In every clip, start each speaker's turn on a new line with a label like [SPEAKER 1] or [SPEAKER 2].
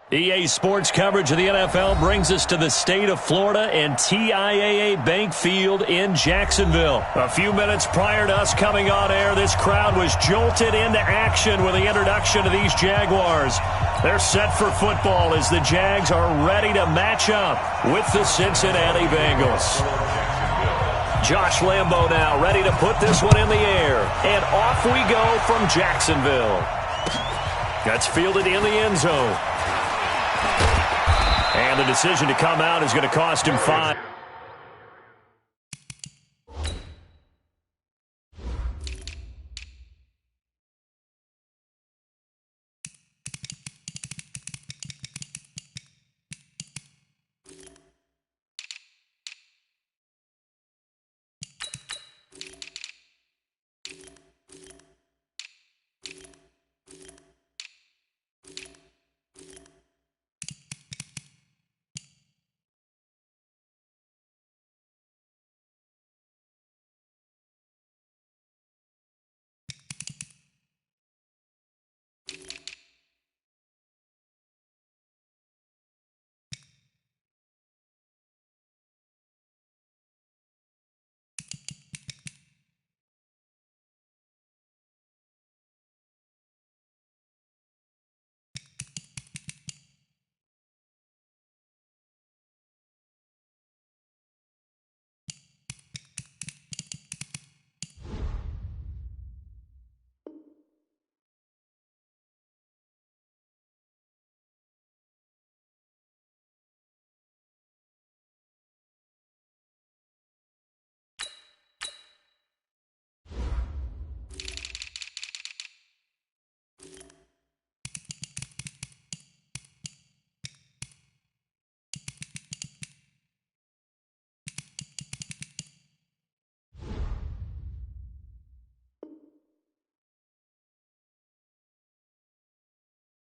[SPEAKER 1] EA Sports coverage of the NFL brings us to the state of Florida and TIAA Bank Field in Jacksonville. A few minutes prior to us coming on air, this crowd was jolted into action with the introduction of these Jaguars. They're set for football as the Jags are ready to match up with the Cincinnati Bengals. Josh Lambo now ready to put this one in the air. And off we go from Jacksonville. That's fielded in the end zone. And the decision to come out is going to cost him 5.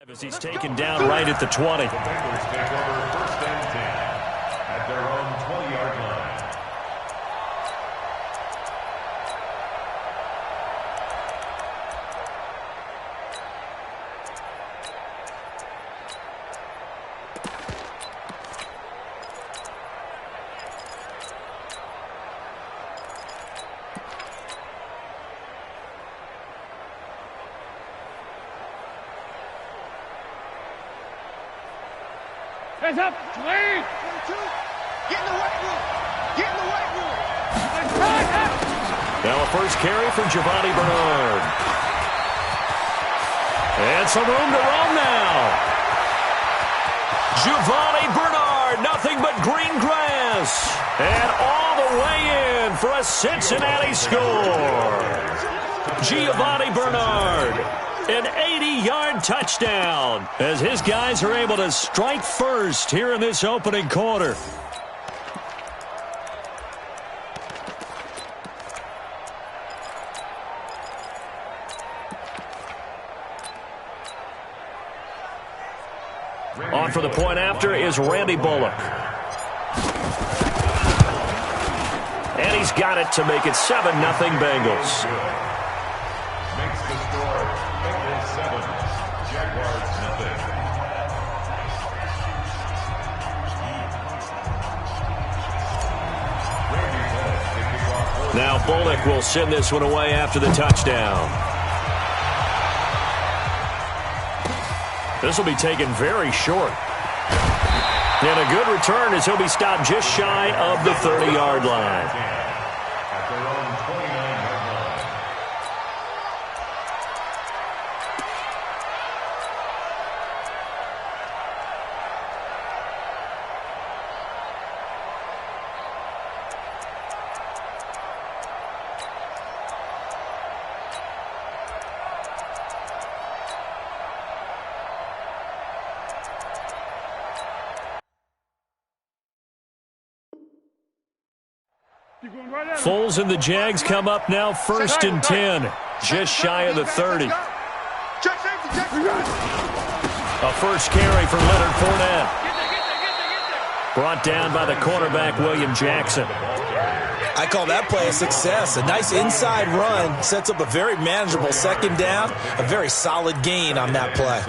[SPEAKER 1] As he's taken down right at the 20.
[SPEAKER 2] The Bengals take over 1st and 10 at their own 20-yard line.
[SPEAKER 3] Hands up, 20, 22. Get in the weight room. Get in the weight room.
[SPEAKER 1] Now a first carry for Giovanni Bernard. And some room to roam now. Giovanni Bernard, nothing but green grass. And all the way in for a Cincinnati score. Giovanni Bernard. An 80-yard touchdown as his guys are able to strike first here in this opening quarter. On for the point after is Randy Bullock. And he's got it to make it 7-0 Bengals.
[SPEAKER 2] Makes the score Bengals 7, Jaguars nothing.
[SPEAKER 1] Now Bullock will send this one away after the touchdown. This will be taken very short. And a good return as he'll be stopped just shy of the 30-yard line.
[SPEAKER 2] At their own 29-yard line.
[SPEAKER 1] Foles and the Jags come up now 1st and 10. Just shy of the 30. A first carry for Leonard Fournette. Brought down by the cornerback, William Jackson.
[SPEAKER 4] I call that play a success. A nice inside run. Sets up a very manageable second down. A very solid gain on that play.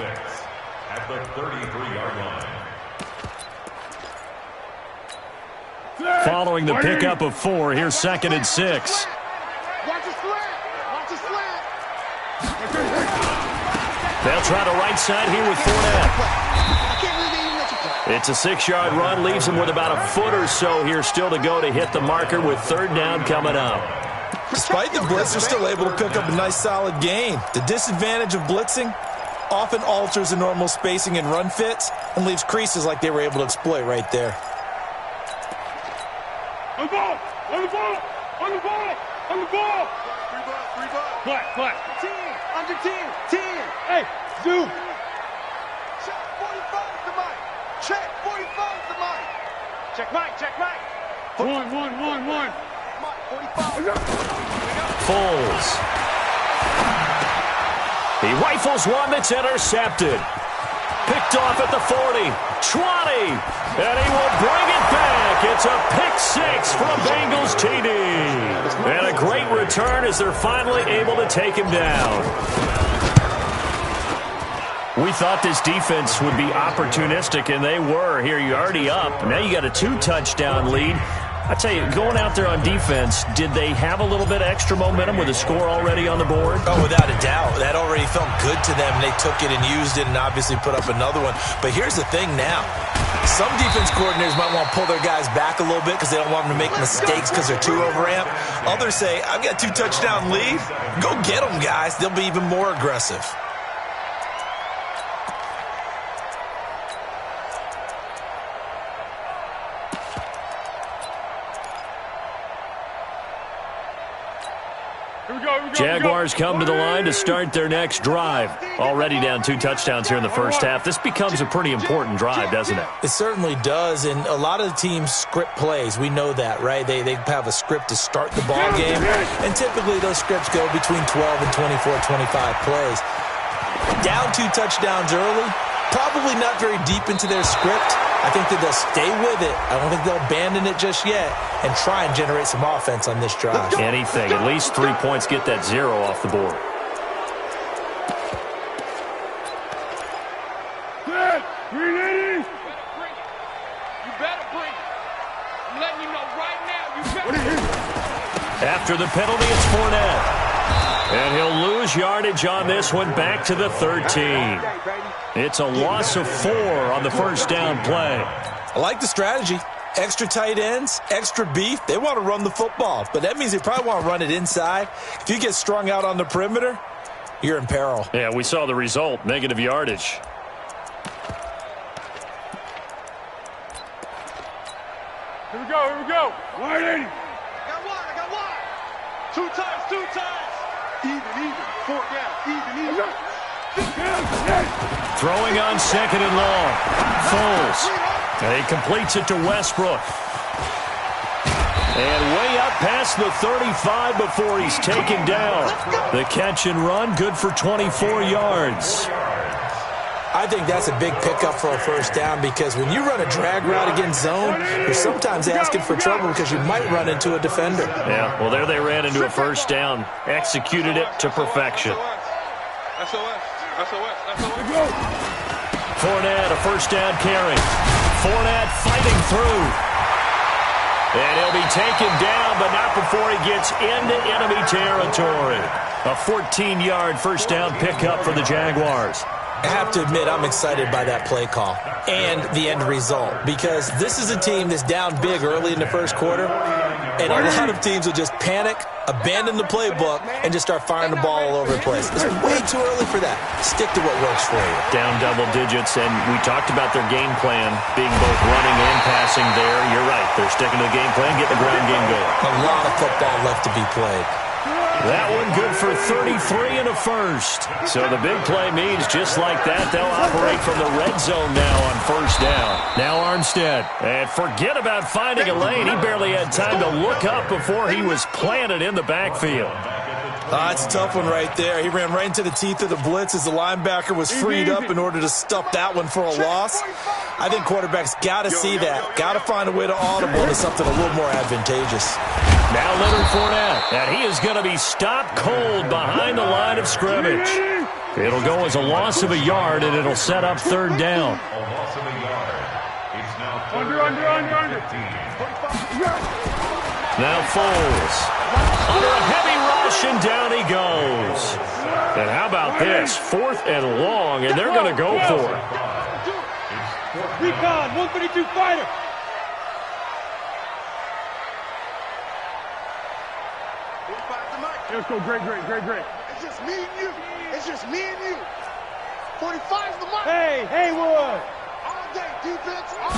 [SPEAKER 2] At the 33-yard line.
[SPEAKER 1] Following the pickup of 4, here's 2nd and 6.
[SPEAKER 3] Watch the slant. Watch the slant.
[SPEAKER 1] They'll try the right side here with Fournette.
[SPEAKER 3] I can't believe they even let you play.
[SPEAKER 1] It's a 6-yard run, leaves him with about a foot or so here still to go to hit the marker with 3rd down coming up.
[SPEAKER 4] Despite the blitz, they're still able to pick up a nice solid gain. The disadvantage of blitzing often alters the normal spacing and run fits and leaves creases like they were able to exploit right there.
[SPEAKER 3] On the ball! On the ball! On the ball! On the ball! 3 ball! Flat! 10! Under 10! 10! Hey! Zoom! Check 45 to Mike! Check 45 to Mike! Check Mike! Check Mike! 1! Mike, 45!
[SPEAKER 1] Foles. He rifles one that's intercepted. Picked off at the 40, 20, and he will bring it back. It's a pick 6 for a Bengals TD. And a great return as they're finally able to take him down. We thought this defense would be opportunistic, and they were. Here, you're already up. Now you got a 2-touchdown lead. I tell you, going out there on defense, did they have a little bit of extra momentum with a score already on the board?
[SPEAKER 4] Oh, without a doubt. That already felt good to them. They took it and used it and obviously put up another one. But here's the thing now. Some defense coordinators might want to pull their guys back a little bit because they don't want them to make mistakes because they're too overamped. Others say, I've got 2-touchdown lead. Go get them, guys. They'll be even more aggressive.
[SPEAKER 1] Jaguars come to the line to start their next drive. Already down 2 touchdowns here in the first half. This becomes a pretty important drive, doesn't it?
[SPEAKER 4] It certainly does, and a lot of the teams script plays. We know that, right? They have a script to start the ball game, and typically those scripts go between 12 and 24, 25 plays. Down 2 touchdowns early, probably not very deep into their script. I think that they'll stay with it. I don't think they'll abandon it just yet and try and generate some offense on this drive.
[SPEAKER 1] Anything. At least 3 points, get that 0 off the board.
[SPEAKER 3] Good. 380. You better bring it. I'm letting you know right now. You better.
[SPEAKER 1] After the penalty, it's Fournette. And he'll lose yardage on this one back to the 13. It's a loss of 4 on the first down play.
[SPEAKER 4] I like the strategy. Extra tight ends, extra beef. They want to run the football, but that means they probably want to run it inside. If you get strung out on the perimeter, you're in peril.
[SPEAKER 1] Yeah, we saw the result, negative yardage.
[SPEAKER 3] Here we go. 180. I got one. 2 times. Even. 4 down. Even.
[SPEAKER 1] Throwing on 2nd and long. Foles. And he completes it to Westbrook. And way up past the 35 before he's taken down. The catch and run, good for 24 yards.
[SPEAKER 4] I think that's a big pickup for a first down because when you run a drag route against zone, you're sometimes asking for trouble because you might run into a defender.
[SPEAKER 1] Yeah, well, there they ran into a first down. Executed it to perfection. Fournette, a first down carry. Fournette fighting through. And he'll be taken down, but not before he gets into enemy territory. A 14-yard first down pickup for the Jaguars.
[SPEAKER 4] I have to admit, I'm excited by that play call and the end result because this is a team that's down big early in the first quarter, and a lot of teams will just panic, abandon the playbook, and just start firing the ball all over the place. It's way too early for that. Stick to what works for you.
[SPEAKER 1] Down double digits, and we talked about their game plan being both running and passing there. You're right. They're sticking to the game plan, getting the ground game going.
[SPEAKER 4] A lot of football left to be played.
[SPEAKER 1] That one good for 33 and a first. So the big play means just like that, they'll operate from the red zone now on first down. Now Armstead. And forget about finding a lane. He barely had time to look up before he was planted in the backfield.
[SPEAKER 4] It's a tough one right there. He ran right into the teeth of the blitz as the linebacker was freed up in order to stuff that one for a loss. I think quarterbacks got to see that. Got to find a way to audible to something a little more advantageous.
[SPEAKER 1] Now Leonard Fournette, and he is going to be stopped cold behind the line of scrimmage. It'll go as a loss of a yard, and it'll set up third down.
[SPEAKER 2] A loss of a yard. It's now
[SPEAKER 3] Under.
[SPEAKER 1] Now Foles. Under a heavy rush, and down he goes. And how about this? 4th and long, and they're going to go for it.
[SPEAKER 3] Recon, 132 fighter. Let's go, great.
[SPEAKER 5] It's just me and you. It's just me and you. 45's the mark.
[SPEAKER 3] Hey, Haywood.
[SPEAKER 5] All day defense. All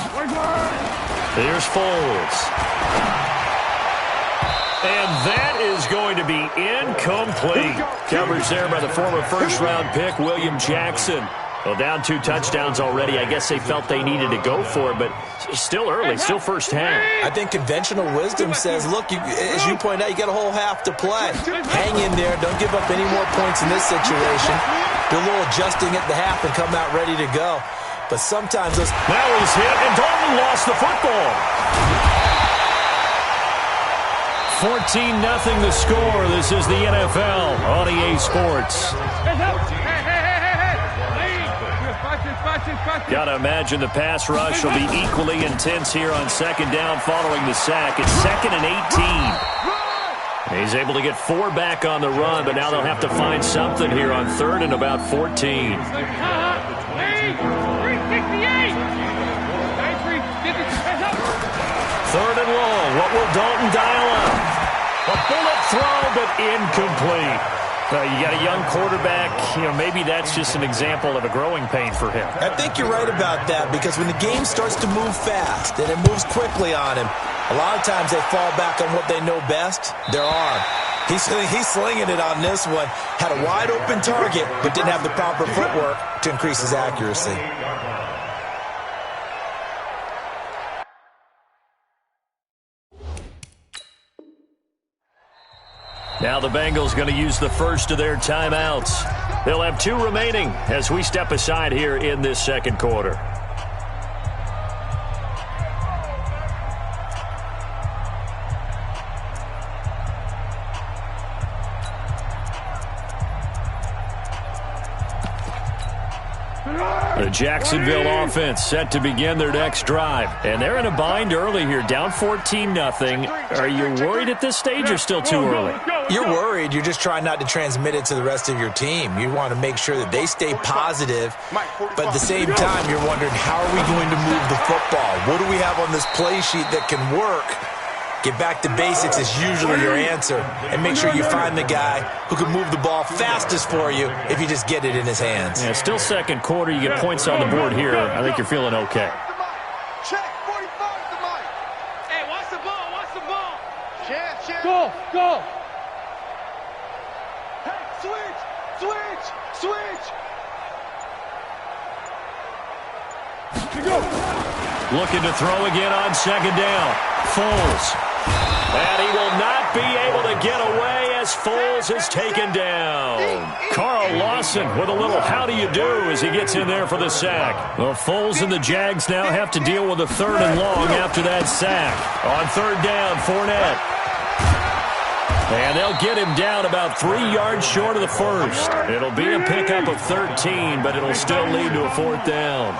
[SPEAKER 1] Here's Foles. And that is going to be incomplete. Coverage there by the former first-round pick, William Jackson. Well, down 2 touchdowns already. I guess they felt they needed to go for it, but still early, still first half.
[SPEAKER 4] I think conventional wisdom says, look, as you point out, you got a whole half to play. Hang in there. Don't give up any more points in this situation. Do a little adjusting at the half and come out ready to go. But sometimes those...
[SPEAKER 1] Now he's hit, and Dalton lost the football. 14-0 the score. This is the NFL on EA Sports. Got to imagine the pass rush will be equally intense here on second down following the sack. It's 2nd and 18. He's able to get 4 back on the run, but now they'll have to find something here on 3rd and about 14.
[SPEAKER 3] 368.
[SPEAKER 1] Third and long. What will Dalton dial up? A bullet throw, but incomplete. You got a young quarterback. Maybe that's just an example of a growing pain for him.
[SPEAKER 4] I think you're right about that, because when the game starts to move fast and it moves quickly on him, a lot of times they fall back on what they know best, their arm. He's slinging it on this one. Had a wide-open target, but didn't have the proper footwork to increase his accuracy.
[SPEAKER 1] Now the Bengals going to use the first of their timeouts. They'll have 2 remaining as we step aside here in this second quarter. The Jacksonville offense set to begin their next drive. And they're in a bind early here, down 14-0. Are you worried at this stage or still too early?
[SPEAKER 4] You're worried. You're just trying not to transmit it to the rest of your team. You want to make sure that they stay positive. But at the same time, you're wondering, how are we going to move the football? What do we have on this play sheet that can work? Get back to basics is usually your answer. And make sure you find the guy who can move the ball fastest for you if you just get it in his hands.
[SPEAKER 1] Yeah, still second quarter. You get points on the board here. I think you're feeling okay.
[SPEAKER 5] check. 45's the mark.
[SPEAKER 3] Hey, watch the ball.
[SPEAKER 5] Check.
[SPEAKER 3] Go.
[SPEAKER 5] Hey, switch.
[SPEAKER 3] Go.
[SPEAKER 1] Looking to throw again on second down. Foles. And he will not be able to get away as Foles is taken down. Carl Lawson with a little how do you do as he gets in there for the sack. Well, Foles and the Jags now have to deal with a 3rd and long after that sack. On 3rd down, Fournette. And they'll get him down about 3 yards short of the first. It'll be a pickup of 13, but it'll still lead to a 4th down.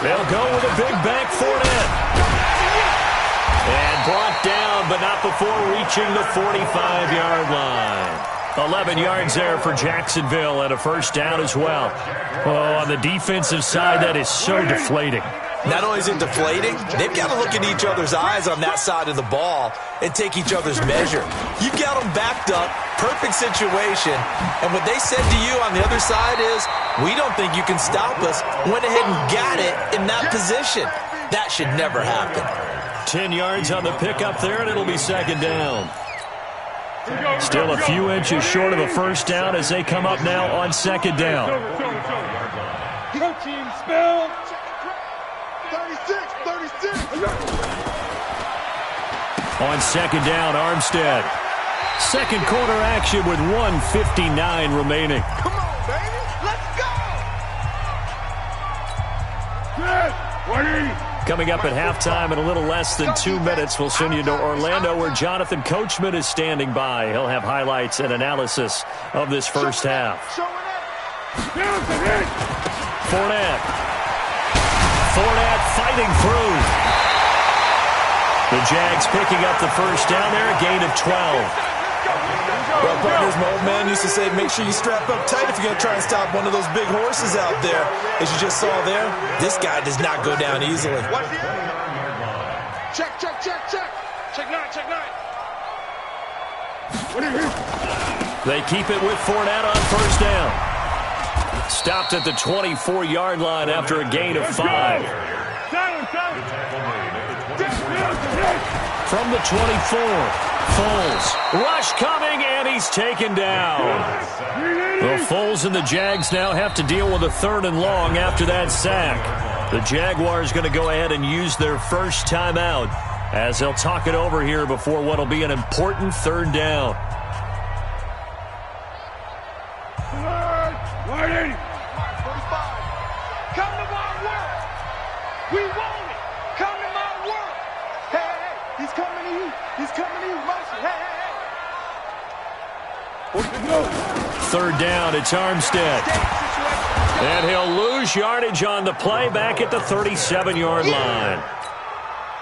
[SPEAKER 1] They'll go with a big bank Fournette. And brought down, but not before reaching the 45-yard line. 11 yards there for Jacksonville and a first down as well. Oh, on the defensive side, that is so deflating.
[SPEAKER 4] Not only is it deflating, they've got to look in each other's eyes on that side of the ball and take each other's measure. You've got them backed up, perfect situation, and what they said to you on the other side is, we don't think you can stop us. Went ahead and got it in that position. That should never happen.
[SPEAKER 1] 10 yards on the pickup there, and it'll be second down. Still a few inches short of a first down as they come up now on second down.
[SPEAKER 3] Protein spill.
[SPEAKER 5] 36.
[SPEAKER 1] On second down, Armstead. Second quarter action with 1:59 remaining.
[SPEAKER 5] Come on, baby. Let's go.
[SPEAKER 3] Good. 180.
[SPEAKER 1] Coming up at halftime in a little less than 2 minutes, we'll send you to Orlando where Jonathan Coachman is standing by. He'll have highlights and analysis of this first half. Fournette fighting through. The Jags picking up the first down there, a gain of 12.
[SPEAKER 4] Well, partners, my old man used to say, make sure you strap up tight if you're going to try and stop one of those big horses out there. As you just saw there, this guy does not go down easily.
[SPEAKER 5] Check. Check nine.
[SPEAKER 1] They keep it with Fournette on first down. Stopped at the 24-yard line after a gain of 5. From the 24, Foles. Rush coming, and he's taken down. The Foles and the Jags now have to deal with a 3rd and long after that sack. The Jaguars going to go ahead and use their first timeout as they'll talk it over here before what will be an important 3rd down.
[SPEAKER 3] Come to my world. We want it. Come to my world. Hey, he's coming to you. He's coming to you. Motion. Hey.
[SPEAKER 1] 3rd down, it's Armstead. And he'll lose yardage on the play back at the 37-yard line.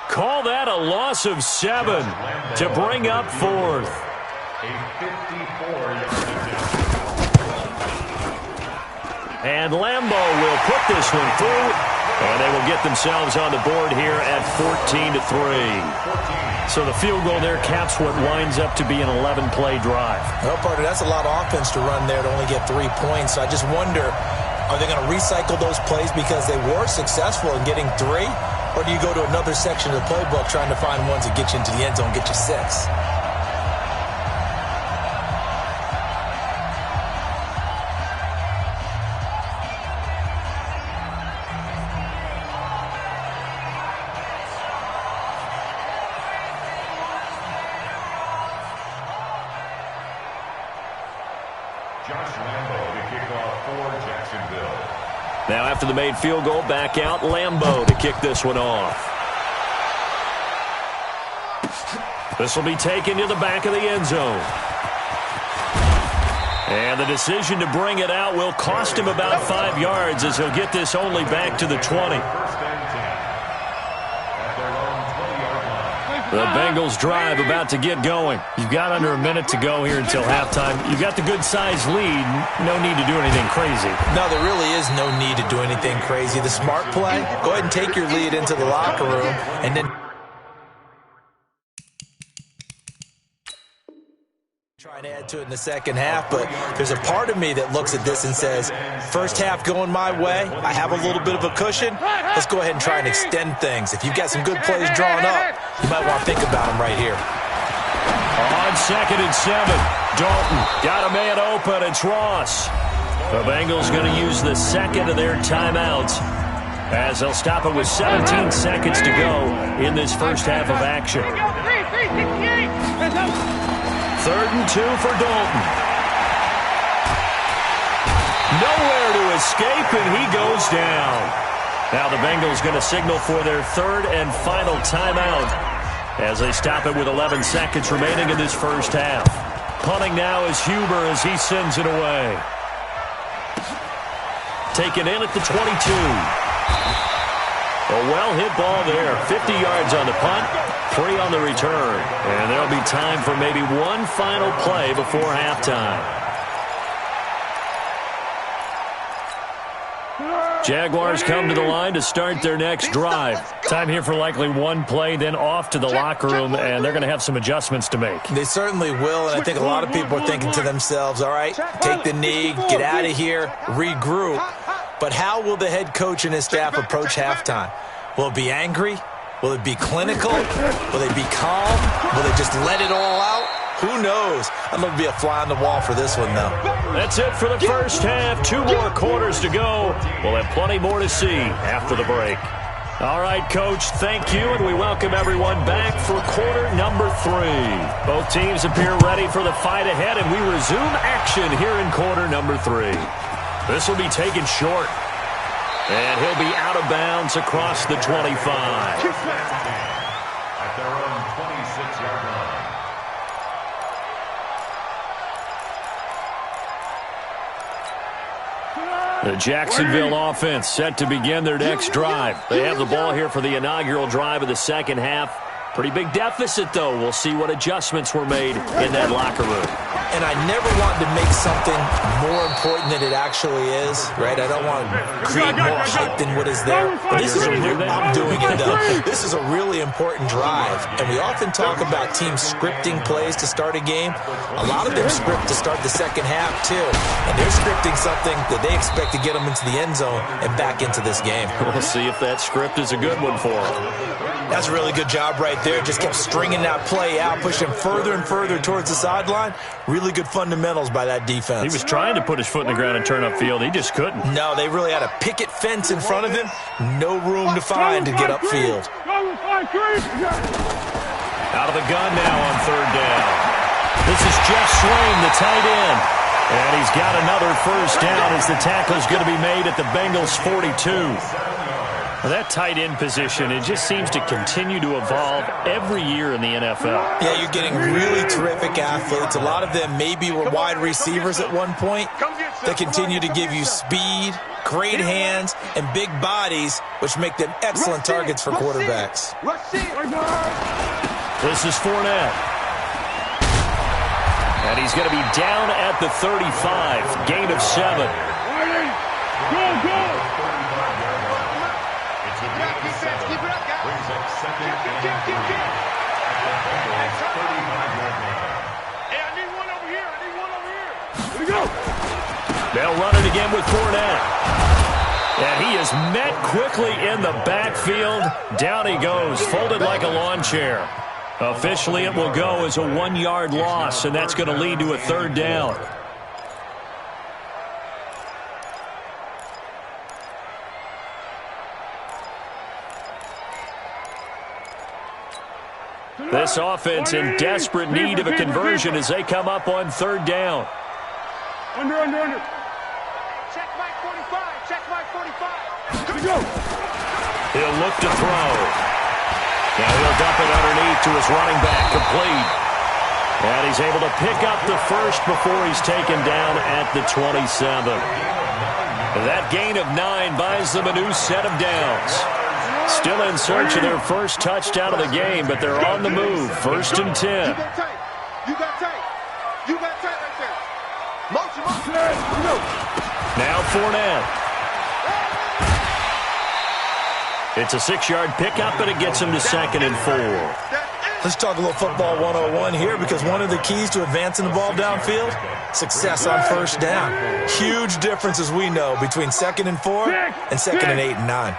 [SPEAKER 1] Call that a loss of 7 to bring up 4th.
[SPEAKER 2] A 54-yard attempt.
[SPEAKER 1] And Lambeau will put this one through, and they will get themselves on the board here at 14-3. So the field goal there caps what winds up to be an 11-play drive.
[SPEAKER 4] Well, partner, that's a lot of offense to run there to only get 3 points. I just wonder, are they going to recycle those plays because they were successful in getting 3? Or do you go to another section of the playbook trying to find ones that get you into the end zone, get you 6?
[SPEAKER 1] Now after the made field goal, back out Lambeau to kick this one off. This will be taken to the back of the end zone. And the decision to bring it out will cost him about 5 yards as he'll get this only back to the 20. The Bengals drive about to get going. You've got under a minute to go here until halftime. You've got the good-sized lead. No need to do anything crazy.
[SPEAKER 4] No, there really is no need to do anything crazy. The smart play, go ahead and take your lead into the locker room and then try and add to it in the second half, but there's a part of me that looks at this and says, first half going my way, I have a little bit of a cushion, let's go ahead and try and extend things. If you've got some good plays drawn up, you might want to think about them right here.
[SPEAKER 1] On 2nd and 7, Dalton got a man open, it's Ross. The Bengals going to use the second of their timeouts as they'll stop it with 17 seconds to go in this first half of action. 3rd and 2 for Dalton. Nowhere to escape, and he goes down. Now the Bengals going to signal for their 3rd and final timeout as they stop it with 11 seconds remaining in this first half. Punting now is Huber as he sends it away. Taken in at the 22. A well-hit ball there. 50 yards on the punt, 3 on the return. And there'll be time for maybe one final play before halftime. Jaguars come to the line to start their next drive. Time here for likely one play, then off to the locker room, and they're going to have some adjustments to make.
[SPEAKER 4] They certainly will, and I think a lot of people are thinking to themselves, all right, take the knee, get out of here, regroup. But how will the head coach and his staff approach halftime? Will it be angry? Will it be clinical? Will they be calm? Will they just let it all out? Who knows? I'm going to be a fly on the wall for this one, though.
[SPEAKER 1] That's it for the first half. 2 more quarters to go. We'll have plenty more to see after the break. All right, Coach, thank you, and we welcome everyone back for quarter number 3. Both teams appear ready for the fight ahead, and we resume action here in quarter number 3. This will be taken short. And he'll be out of bounds across the 25.
[SPEAKER 2] At their own 26-yard line.
[SPEAKER 1] The Jacksonville offense set to begin their next drive. They have the ball here for the inaugural drive of the second half. Pretty big deficit, though. We'll see what adjustments were made in that locker room.
[SPEAKER 4] And I never want to make something more important than it actually is, right? I don't want to create more hype than what is there. But this is I'm doing it, though. This is a really important drive. And we often talk about teams scripting plays to start a game. A lot of them script to start the second half, too. And they're scripting something that they expect to get them into the end zone and back into this game.
[SPEAKER 1] We'll see if that script is a good one for them.
[SPEAKER 4] That's a really good job right there. Just kept stringing that play out, pushing further and further towards the sideline. Really good fundamentals by that defense.
[SPEAKER 1] He was trying to put his foot in the ground and turn upfield. He just couldn't.
[SPEAKER 4] No, they really had a picket fence in front of him. No room to find to get upfield.
[SPEAKER 1] Out of the gun now on third down. This is Jeff Swain, the tight end. And he's got another first down as the tackle's going to be made at the Bengals' 42. That tight end position, it just seems to continue to evolve every year in the NFL.
[SPEAKER 4] Yeah, you're getting really terrific athletes. A lot of them maybe were wide receivers at one point. They continue to give you speed, great hands, and big bodies, which make them excellent targets for quarterbacks.
[SPEAKER 1] This is Fournette. And he's going to be down at the 35, gain of 7.
[SPEAKER 3] Go!
[SPEAKER 1] They'll run it again with Fournette. And he is met quickly in the backfield. Down he goes, folded like a lawn chair. Officially, it will go as a 1-yard loss, and that's going to lead to a third down. This offense in desperate need of a conversion as they come up on third down.
[SPEAKER 3] Under. Check Mike 45. Check Mike 45. Go.
[SPEAKER 1] He'll look to throw. Now he'll dump it underneath to his running back, complete. And he's able to pick up the first before he's taken down at the 27. That gain of 9 buys them a new set of downs. Still in search of their first touchdown of the game, but they're on the move. 1st and 10.
[SPEAKER 5] You got tight right there. Motion.
[SPEAKER 1] Now Fournette. It's a 6-yard pickup, and it gets him to 2nd and 4.
[SPEAKER 4] Let's talk a little football 101 here, because one of the keys to advancing the ball downfield, success on first down. Huge difference, as we know, between 2nd and 4 and 2nd and 8 and 9.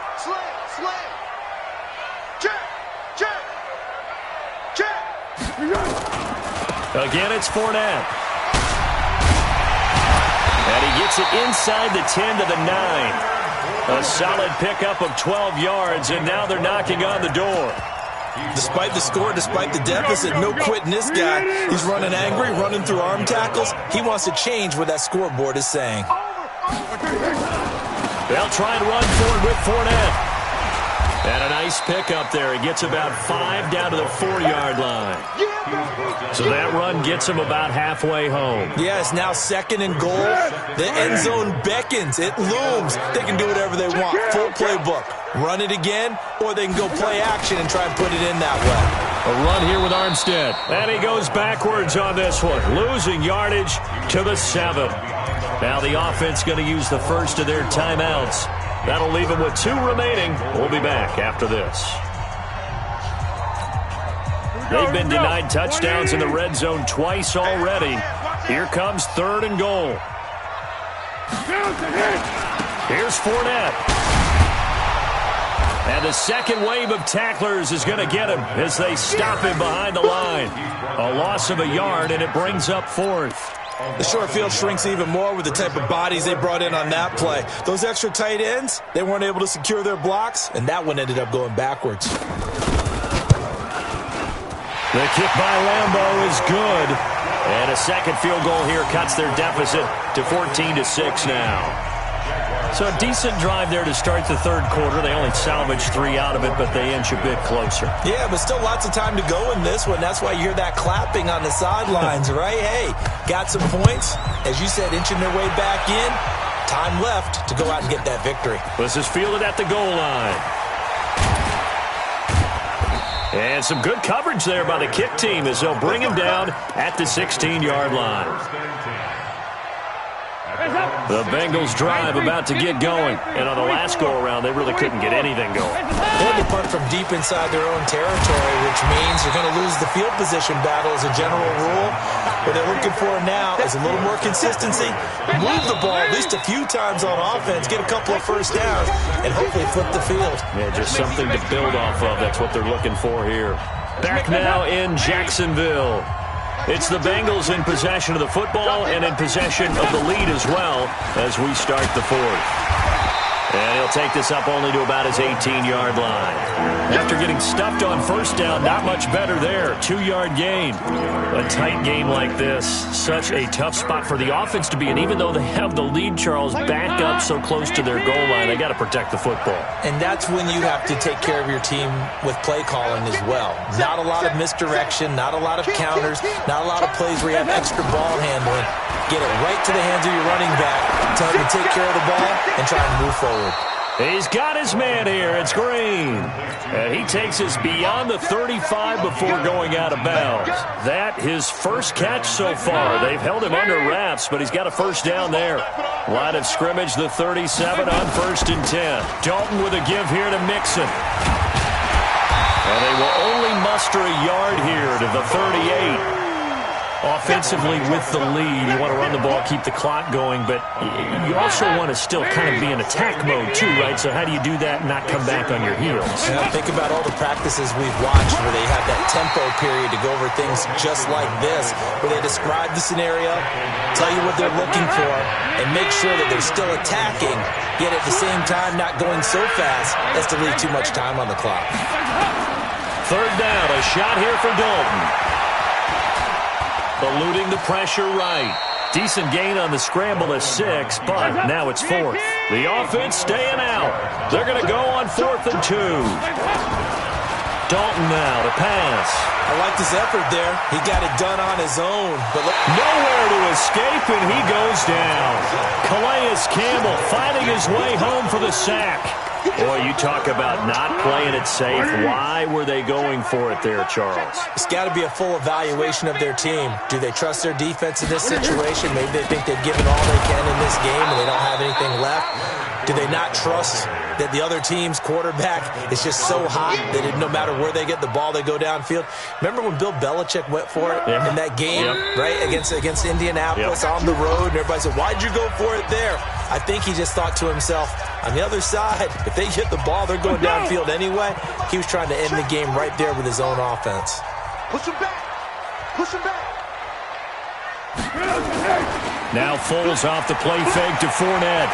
[SPEAKER 1] Again, it's Fournette. And he gets it inside the 10 to the 9. A solid pickup of 12 yards, and now they're knocking on the door.
[SPEAKER 4] Despite the score, despite the deficit, no quitting this guy. He's running angry, running through arm tackles. He wants to change what that scoreboard is saying.
[SPEAKER 1] They'll try and run forward with Fournette. And a nice pickup there. He gets about 5 down to the 4-yard line. So that run gets him about halfway home.
[SPEAKER 4] Yeah, it's now 2nd and goal. The end zone beckons. It looms. They can do whatever they want. Full playbook. Run it again, or they can go play action and try and put it in that way.
[SPEAKER 1] A run here with Armstead. And he goes backwards on this one, losing yardage to the 7. Now the offense going to use the first of their timeouts. That'll leave them with 2 remaining. We'll be back after this. They've been denied touchdowns in the red zone twice already. Here comes 3rd and goal. Here's Fournette. And the second wave of tacklers is going to get him as they stop him behind the line. A loss of a yard, and it brings up 4th.
[SPEAKER 4] The short field shrinks even more with the type of bodies they brought in on that play. Those extra tight ends, they weren't able to secure their blocks, and that one ended up going backwards.
[SPEAKER 1] The kick by Lambeau is good. And a second field goal here cuts their deficit to 14-6 now. So a decent drive there to start the third quarter. They only salvaged 3 out of it, but they inch a bit closer.
[SPEAKER 4] Yeah, but still lots of time to go in this one. That's why you hear that clapping on the sidelines, right? Hey, got some points. As you said, inching their way back in. Time left to go out and get that victory.
[SPEAKER 1] This is fielded at the goal line. And some good coverage there by the kick team as they'll bring him down at the 16-yard line. The Bengals drive about to get going. And on the last go-around, they really couldn't get anything going.
[SPEAKER 4] They had to punt from deep inside their own territory, which means you're going to lose the field position battle as a general rule. What they're looking for now is a little more consistency. Move the ball at least a few times on offense, get a couple of first downs, and hopefully flip the field.
[SPEAKER 1] Yeah, just something to build off of. That's what they're looking for here. Back now in Jacksonville. It's the Bengals in possession of the football and in possession of the lead as well as we start the fourth. And he'll take this up only to about his 18-yard line. After getting stuffed on first down, not much better there. 2-yard gain. A tight game like this, such a tough spot for the offense to be in. Even though they have the lead, Charles, back up so close to their goal line, they got to protect the football.
[SPEAKER 4] And that's when you have to take care of your team with play calling as well. Not a lot of misdirection, not a lot of counters, not a lot of plays where you have extra ball handling. Get it right to the hands of your running back, tell him to take care of the ball, and try and move forward.
[SPEAKER 1] He's got his man here. It's Green. And he takes us beyond the 35 before going out of bounds. That his first catch so far. They've held him under wraps, but he's got a first down there. Line of scrimmage, the 37 on 1st and 10. Dalton with a give here to Mixon. And they will only muster a yard here to the 38. Offensively with the lead, you want to run the ball, keep the clock going, but you also want to still kind of be in attack mode too, right? So how do you do that and not come back on your heels?
[SPEAKER 4] Yeah, think about all the practices we've watched where they have that tempo period to go over things just like this, where they describe the scenario, tell you what they're looking for, and make sure that they're still attacking, yet at the same time not going so fast as to leave too much time on the clock.
[SPEAKER 1] Third down, a shot here for Dalton. Eluding the pressure right. Decent gain on the scramble of 6, but now it's 4th. The offense staying out. They're going to go on 4th and 2. Dalton now to pass.
[SPEAKER 4] I like his effort there. He got it done on his own. But
[SPEAKER 1] nowhere to escape, and he goes down. Calais Campbell finding his way home for the sack. Boy, you talk about not playing it safe. Why were they going for it there, Charles?
[SPEAKER 4] It's got to be a full evaluation of their team. Do they trust their defense in this situation? Maybe they think they've given all they can in this game and they don't have anything left. Do they not trust that the other team's quarterback is just so hot that no matter where they get the ball, they go downfield? Remember when Bill Belichick went for it in that game, right, against Indianapolis on the road, and everybody said, why'd you go for it there? I think he just thought to himself, on the other side, if they hit the ball, they're going downfield anyway. He was trying to end the game right there with his own offense.
[SPEAKER 5] Push him back. Push him back.
[SPEAKER 1] Now Foles off the play fake to Fournette.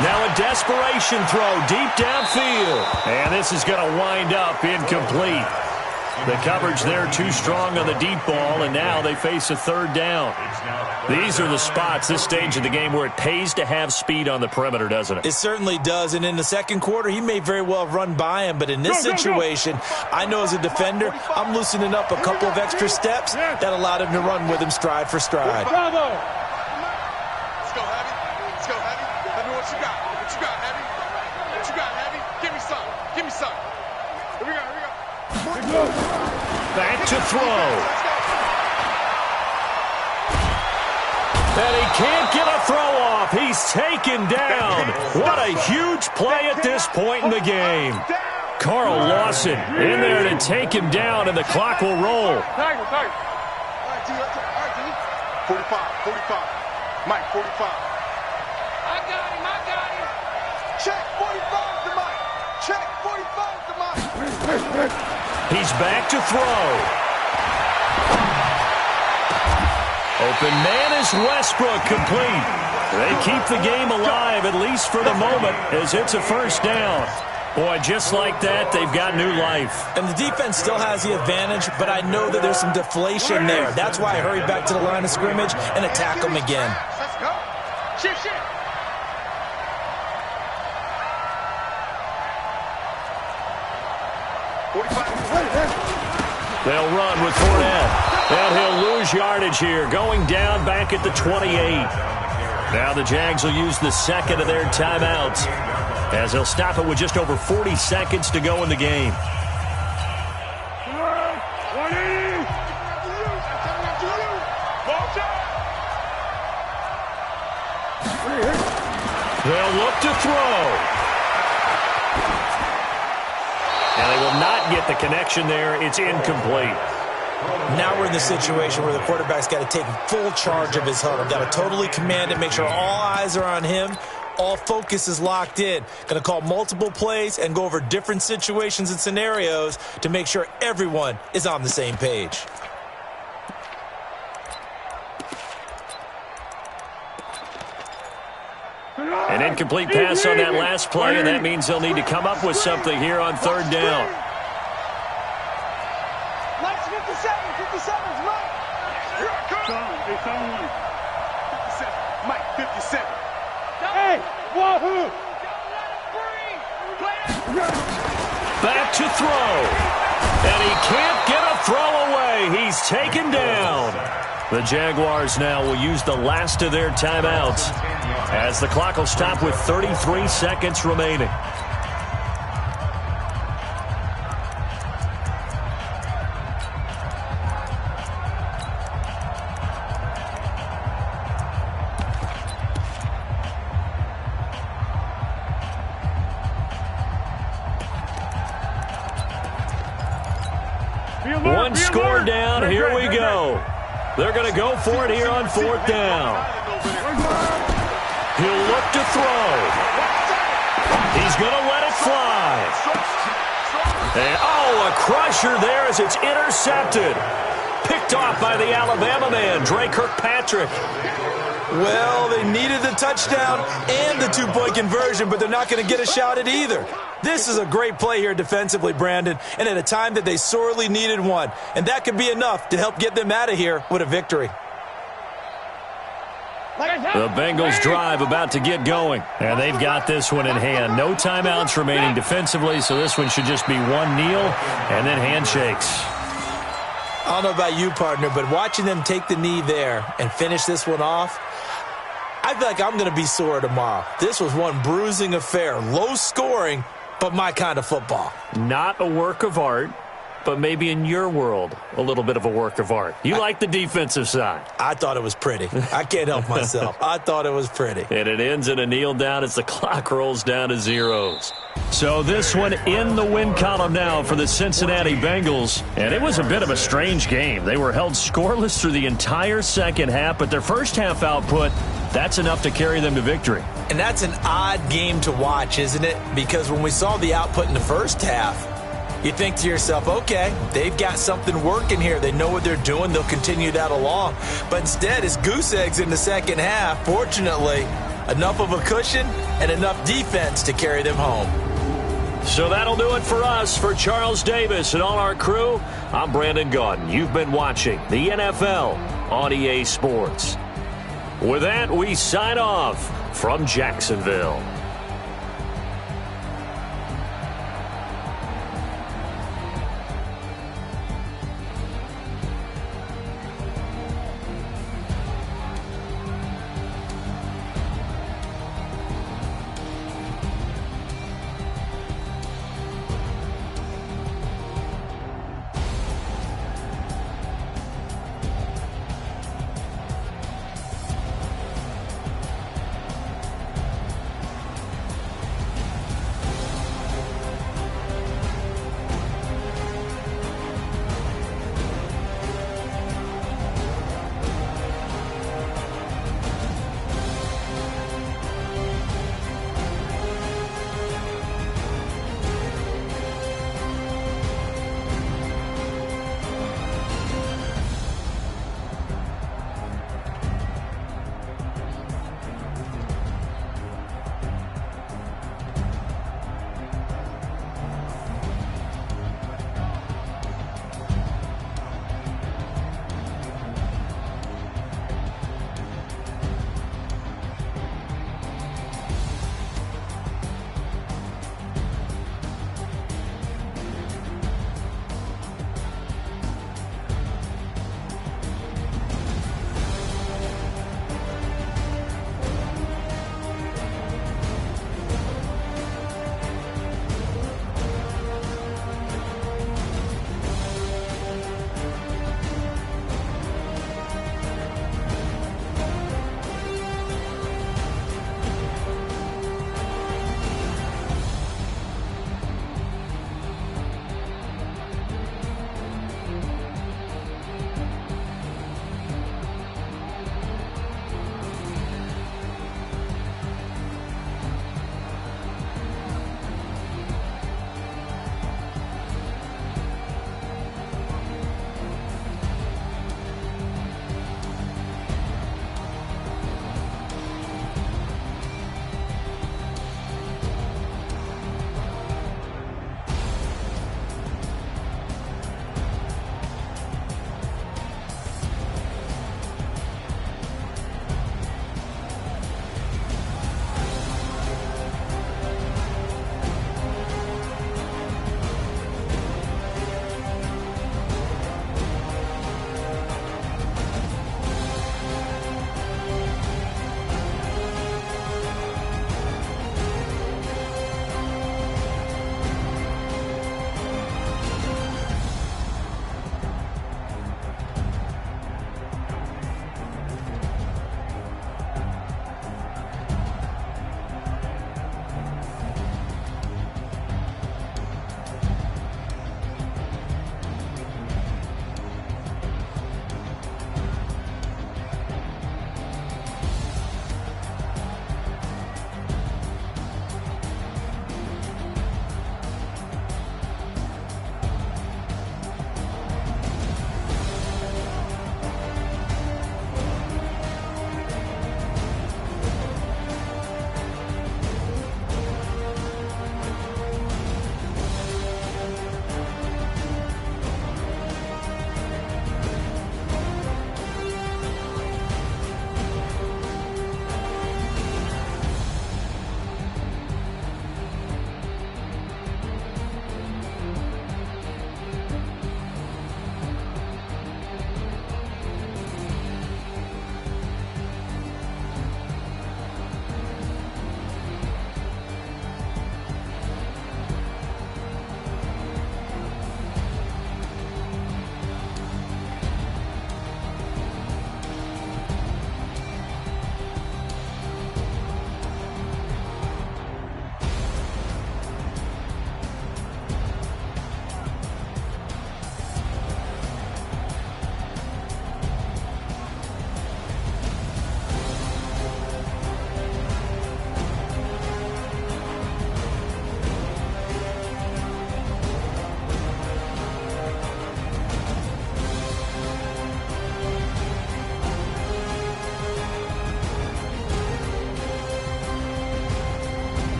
[SPEAKER 1] Now a desperation throw deep downfield. And this is going to wind up incomplete. The coverage there too strong on the deep ball, and now they face a 3rd down. These are the spots, this stage of the game, where it pays to have speed on the perimeter, doesn't it?
[SPEAKER 4] It certainly does, and in the second quarter, he may very well have run by him, but in this situation, I know as a defender, I'm loosening up a couple of extra steps that allowed him to run with him stride for stride.
[SPEAKER 5] Let's go, Heavy. Let's go, Heavy. Let me what you got. What you got, Heavy? What you got, Heavy? Give me some. Give me some. Here we go. Here we go.
[SPEAKER 1] Back to throw. And he can't get a throw off. He's taken down. What a huge play at this point in the game. Carl Lawson in there to take him down, and the clock will roll.
[SPEAKER 5] All right, D. 45. Mike, 45. I got him. Check 45 to Mike. Check 45 to Mike.
[SPEAKER 1] He's back to throw. Open man is Westbrook, complete. They keep the game alive, at least for the moment, as it's a 1st down. Boy, just like that, they've got new life.
[SPEAKER 4] And the defense still has the advantage, but I know that there's some deflation there. That's why I hurried back to the line of scrimmage and attack them again.
[SPEAKER 5] Let's go. Shift.
[SPEAKER 1] They'll run with Fournette. And he'll lose yardage here, going down back at the 28. Now the Jags will use the second of their timeouts, as they'll stop it with just over 40 seconds to go in the game. They'll look to throw. And they will not get the connection there. It's incomplete.
[SPEAKER 4] Now we're in the situation where the quarterback's got to take full charge of his huddle. Got to totally command it, make sure all eyes are on him. All focus is locked in. Going to call multiple plays and go over different situations and scenarios to make sure everyone is on the same page.
[SPEAKER 1] An incomplete pass on that last play, and that means they'll need to come up with something here on third down.
[SPEAKER 3] Mike's 57, 57's Mike. Here I come. 57, Mike 57. Hey, wahoo!
[SPEAKER 1] Back to throw. And he can't get a throw away. He's taken down. The Jaguars now will use the last of their timeouts, as the clock will stop with 33 seconds remaining. One score down. Here we go. They're going to go for it here on fourth down. He'll look to throw. He's going to let it fly. And, oh, a crusher there as it's intercepted. Picked off by the Alabama man, Dre Kirkpatrick.
[SPEAKER 4] Well, they needed the touchdown and the two-point conversion, but they're not going to get a shot at either. This is a great play here defensively, Brandon, and at a time that they sorely needed one. And that could be enough to help get them out of here with a victory.
[SPEAKER 1] The Bengals drive about to get going, and they've got this one in hand. No timeouts remaining defensively, so this one should just be one kneel and then handshakes.
[SPEAKER 4] I don't know about you, partner, but watching them take the knee there and finish this one off, I feel like I'm going to be sore tomorrow. This was one bruising affair. Low scoring, but my kind of football.
[SPEAKER 1] Not a work of art, but maybe in your world, a little bit of a work of art. You like the defensive side.
[SPEAKER 4] I thought it was pretty. I can't help myself. I thought it was pretty.
[SPEAKER 1] And it ends in a kneel down as the clock rolls down to zeros. So this one in the win column now for the Cincinnati Bengals. And it was a bit of a strange game. They were held scoreless through the entire second half, but their first half output, that's enough to carry them to victory.
[SPEAKER 4] And that's an odd game to watch, isn't it? Because when we saw the output in the first half, you think to yourself, okay, they've got something working here. They know what they're doing. They'll continue that along. But instead, it's goose eggs in the second half. Fortunately, enough of a cushion and enough defense to carry them home.
[SPEAKER 1] So that'll do it for us. For Charles Davis and all our crew, I'm Brandon Gaudin. You've been watching the NFL on EA Sports. With that, we sign off from Jacksonville.